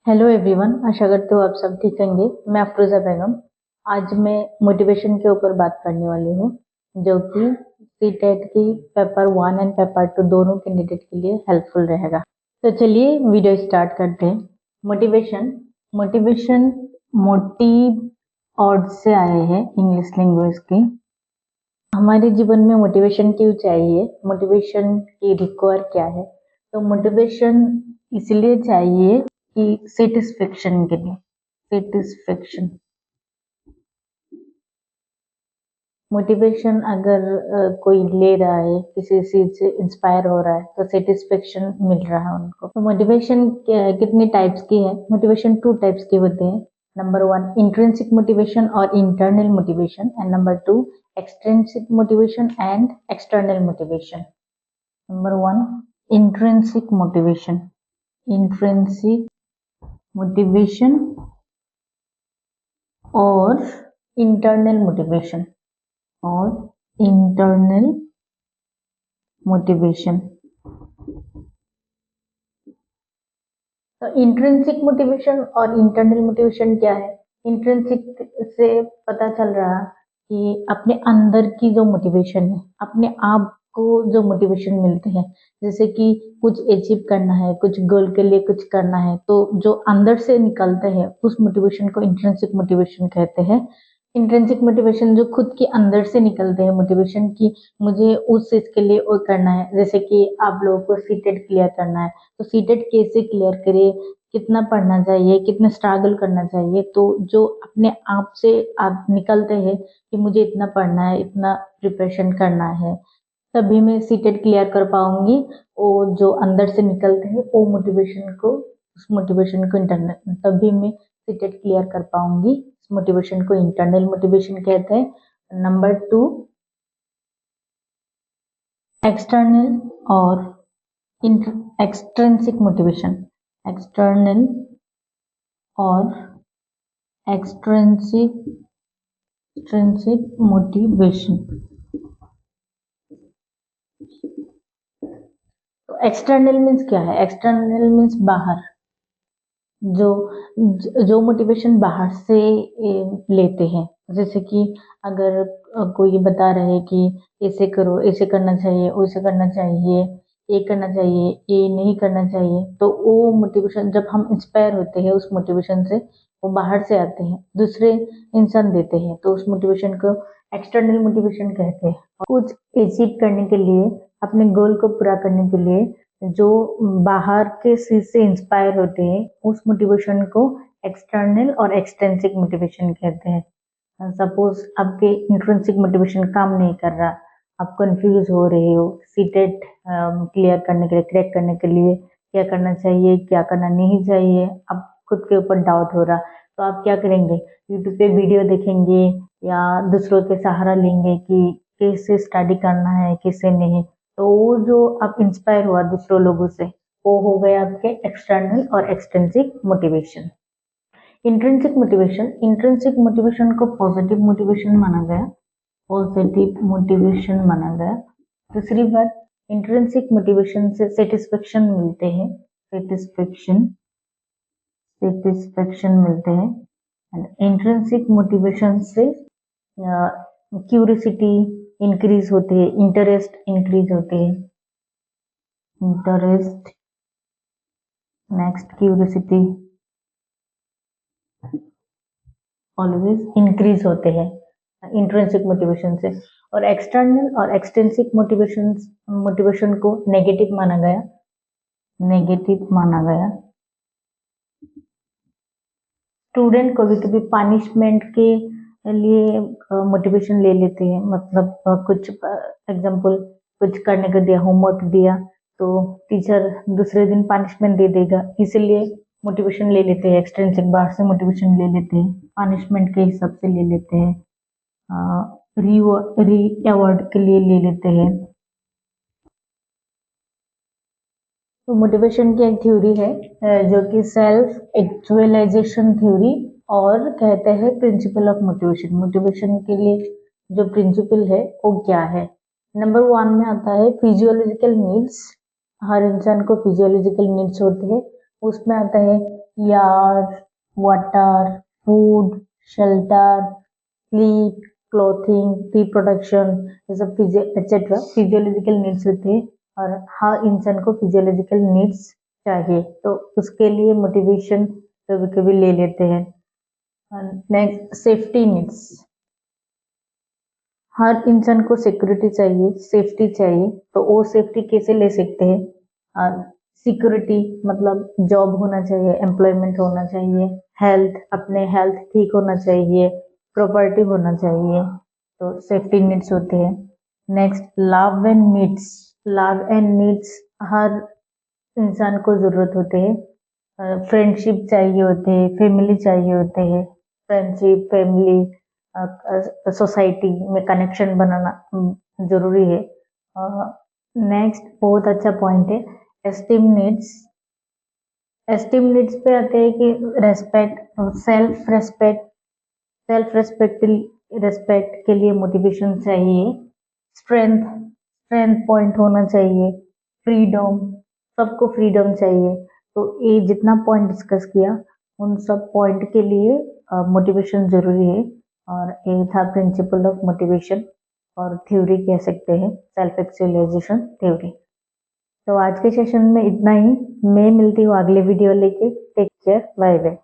Hello everyone, आशा करते हो आप सब ठीक होंगे। मैं अफरोजा बेगम। आज मैं मोटिवेशन के ऊपर बात करने वाली हूँ, जो कि सीटेट की पेपर 1 एंड पेपर 2 दोनों कैंडिडेट के लिए हेल्पफुल रहेगा। तो चलिए वीडियो स्टार्ट करते हैं। मोटिवेशन मोटिवेशन मोटिव वर्ड से आए हैं, इंग्लिश लैंग्वेज की। हमारे जीवन में मोटिवेशन क्यों चाहिए, मोटिवेशन की रिक्वायर क्या है? तो मोटिवेशन इसलिए चाहिए कि सेटिस्फेक्शन के लिए। सेटिस्फेक्शन मोटिवेशन अगर कोई ले रहा है, किसी चीज से इंस्पायर हो रहा है, तो सेटिस्फेक्शन मिल रहा है उनको। तो मोटिवेशन कितने टाइप्स की है? मोटिवेशन 2 टाइप्स के होते हैं। नंबर 1 इंट्रिंसिक मोटिवेशन और internal motivation, and number 2 extrinsic motivation and external motivation. Number 1 intrinsic motivation. Intrinsic motivation और इंटरनल मोटिवेशन तो इंट्रिंसिक मोटिवेशन और इंटरनल मोटिवेशन क्या है? इंट्रिंसिक से पता चल रहा कि अपने अंदर की जो मोटिवेशन है, अपने आप को जो मोटिवेशन मिलते हैं, जैसे कि कुछ अचीव करना है, कुछ गोल के लिए कुछ करना है, तो जो अंदर से निकलते हैं उस मोटिवेशन को इंट्रिंसिक मोटिवेशन कहते हैं। इंट्रिंसिक मोटिवेशन जो खुद के अंदर से निकलते हैं मोटिवेशन की, मुझे उस चीज के लिए वो करना है। जैसे कि आप लोगों को सीटेट क्लियर करना है, तो सीटेट कैसे क्लियर करे, कितना पढ़ना चाहिए, कितना स्ट्रगल करना चाहिए, तो जो अपने आप से आप निकलते हैं कि मुझे इतना पढ़ना है, इतना प्रिपरेशन करना है, तभी मैं सीटेट क्लियर कर पाऊंगी। और जो अंदर से निकलते हैं वो मोटिवेशन को, उस मोटिवेशन को इंटरनल, तभी मैं सीटेट क्लियर कर पाऊंगी। इस मोटिवेशन को इंटरनल मोटिवेशन कहते हैं। नंबर 2 एक्सटर्नल और एक्सट्रिंसिक मोटिवेशन। एक्सटर्नल और एक्सट्रिंसिक मोटिवेशन। तो एक्सटर्नल मीन्स क्या है? एक्सटर्नल मीन्स बाहर, जो जो मोटिवेशन बाहर से लेते हैं। जैसे कि अगर कोई बता रहे हैं कि ऐसे करो, ऐसे करना चाहिए, वैसे करना चाहिए, ये करना चाहिए, ये नहीं करना चाहिए, तो वो मोटिवेशन जब हम इंस्पायर होते हैं उस मोटिवेशन से, वो बाहर से आते हैं, दूसरे इंसान देते हैं, तो उस मोटिवेशन को एक्सटर्नल मोटिवेशन कहते हैं। कुछ अचीव करने के लिए, अपने गोल को पूरा करने के लिए जो बाहर के चीज से इंस्पायर होते हैं, उस मोटिवेशन को एक्सटर्नल और एक्सट्रिंसिक मोटिवेशन कहते हैं। सपोज आपके इंट्रिंसिक मोटिवेशन काम नहीं कर रहा, आप कंफ्यूज हो रहे हो, सीटेट क्लियर करने के लिए, क्रैक करने के लिए क्या करना चाहिए, क्या करना नहीं चाहिए, अब खुद के ऊपर डाउट हो रहा, तो आप क्या करेंगे? यूट्यूब पे वीडियो देखेंगे या दूसरों के सहारा लेंगे कि कैसे स्टडी करना है, कैसे नहीं। तो वो जो आप इंस्पायर हुआ दूसरों लोगों से, वो हो गए आपके एक्सटर्नल और एक्सट्रिंसिक मोटिवेशन। इंट्रिंसिक मोटिवेशन को पॉजिटिव मोटिवेशन माना गया, पॉजिटिव मोटिवेशन माना गया। दूसरी बात, इंट्रिंसिक मोटिवेशन से सेटिस्फेक्शन मिलते हैं, सेटिस्फेक्शन मिलते हैं। एंड इंट्रिंसिक मोटिवेशन से क्यूरियोसिटी इंक्रीज होती है, इंटरेस्ट इंक्रीज होती है, interest, next curiosity always increase होते हैं इंट्रिंसिक मोटिवेशन से। और एक्सटर्नल और एक्सट्रिंसिक मोटिवेशन को नेगेटिव माना गया, नेगेटिव माना गया। स्टूडेंट कभी कभी पनिशमेंट के लिए मोटिवेशन ले लेते हैं, मतलब कुछ एग्जांपल, कुछ करने को दिया, होमवर्क दिया, तो टीचर दूसरे दिन पनिशमेंट दे देगा, इसलिए मोटिवेशन ले लेते हैं, एक्सट्रिंसिक बाहर से मोटिवेशन ले लेते हैं, पनिशमेंट के हिसाब से ले लेते हैं, री के लिए ले लेते हैं। तो मोटिवेशन की एक थ्योरी है जो कि सेल्फ एक्चुअलाइजेशन थ्योरी, और कहते हैं प्रिंसिपल ऑफ मोटिवेशन। मोटिवेशन के लिए जो प्रिंसिपल है वो क्या है? नंबर 1 में आता है फिजियोलॉजिकल नीड्स। हर इंसान को फिजियोलॉजिकल नीड्स होती है। उसमें आता है air, water, food, shelter, sleep, clothing, reproduction, ये सब एक्सेट्रा फिजियोलॉजिकल नीड्स होते हैं और हर इंसान को फिजियोलॉजिकल नीड्स चाहिए, तो उसके लिए मोटिवेशन कभी कभी ले लेते हैं। Next, safety needs. हर इंसान को सिक्योरिटी चाहिए, सेफ्टी चाहिए, तो वो सेफ्टी कैसे ले सकते हैं? सिक्योरिटी मतलब जॉब होना चाहिए, एम्प्लॉयमेंट होना चाहिए, हेल्थ, अपने हेल्थ ठीक होना चाहिए, प्रॉपर्टी होना चाहिए, तो सेफ्टी नीड्स होते हैं। Next, love and needs. Love and needs हर इंसान को जरूरत होते हैं। फ्रेंडशिप चाहिए होते हैं, फैमिली चाहिए होते हैं, फ्रेंडशिप, फैमिली, सोसाइटी में कनेक्शन बनाना जरूरी है। नेक्स्ट, बहुत अच्छा पॉइंट है, एस्टीम नीड्स। एस्टीम नीड्स पे आते हैं कि respect, self respect, self respect respect के लिए मोटिवेशन चाहिए, स्ट्रेंथ, स्ट्रेंथ पॉइंट होना चाहिए, फ्रीडम, सबको फ्रीडम चाहिए। तो ये जितना पॉइंट डिस्कस किया उन सब पॉइंट के लिए मोटिवेशन जरूरी है, और ये था प्रिंसिपल ऑफ मोटिवेशन, और थ्योरी कह सकते हैं, सेल्फ एक्चुअलाइजेशन थ्योरी। तो आज के सेशन में इतना ही। मैं मिलती हूँ अगले वीडियो लेके। Take care, bye bye.